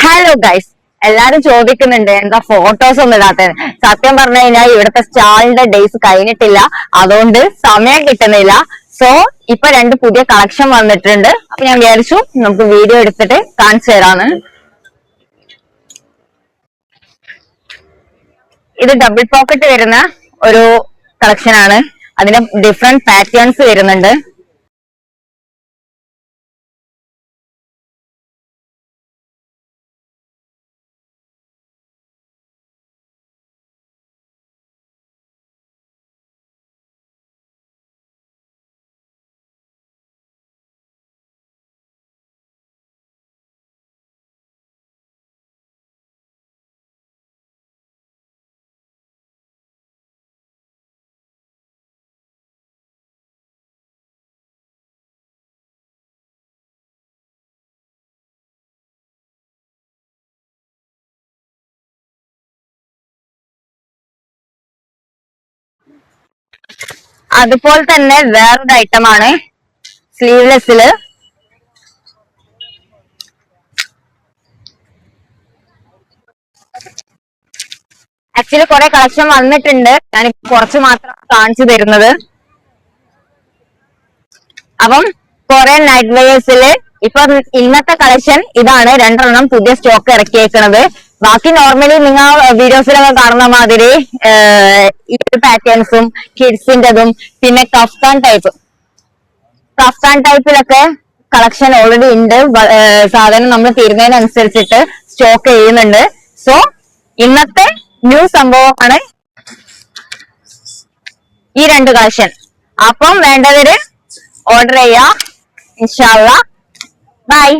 Hello guys, എല്ലാരും ചോദിക്കുന്നുണ്ട് എന്താ ഫോട്ടോസ് ഒന്നും ഇടാത്തത്. സത്യം പറഞ്ഞു കഴിഞ്ഞാൽ ഇവിടുത്തെ സ്റ്റാളിന്റെ ഡേയ്സ് കഴിഞ്ഞിട്ടില്ല, അതുകൊണ്ട് സമയം കിട്ടുന്നില്ല. സോ ഇപ്പൊ രണ്ട് പുതിയ കളക്ഷൻ വന്നിട്ടുണ്ട്. അപ്പൊ ഞാൻ വിചാരിച്ചു നമുക്ക് വീഡിയോ എടുത്തിട്ട് കാണിച്ചു തരാന്ന്. ഇത് ഡബിൾ പോക്കറ്റ് വരുന്ന ഒരു കളക്ഷൻ ആണ്. അതിന് ഡിഫറെന്റ് പാറ്റേൺസ് വരുന്നുണ്ട്. അതുപോലെ തന്നെ വേറൊരു ഐറ്റം ആണ് സ്ലീവ്ലെസ്സില്. ആക്ച്വലി കുറെ കളക്ഷൻ വന്നിട്ടുണ്ട്, ഞാനിപ്പോ കുറച്ച് മാത്രം കാണിച്ചു തരുന്നത്. അപ്പം കുറെ നൈറ്റ് വെയേഴ്സില് ഇപ്പൊ ഇന്നത്തെ കളക്ഷൻ ഇതാണ്. രണ്ടെണ്ണം പുതിയ സ്റ്റോക്ക് ഇറക്കിയേക്കുന്നത്. ബാക്കി നോർമലി നിങ്ങൾ വീഡിയോസിലൊക്കെ കാണുന്ന മാതിരി ഈ പാറ്റേൺസും കിഡ്സിന്റെതും പിന്നെ കഫ്താൻ ടൈപ്പിലൊക്കെ കളക്ഷൻ ഓൾറെഡി ഉണ്ട്. സാധനം നമ്മൾ തീരുന്നതിനനുസരിച്ചിട്ട് സ്റ്റോക്ക് ചെയ്യുന്നുണ്ട്. സോ ഇന്നത്തെ ന്യൂ സംഭവമാണ് ഈ രണ്ട് കളക്ഷൻ. അപ്പം വേണ്ടവര് ഓർഡർ ചെയ്യാം. ഇൻഷാ അല്ലാഹ്. ബൈ.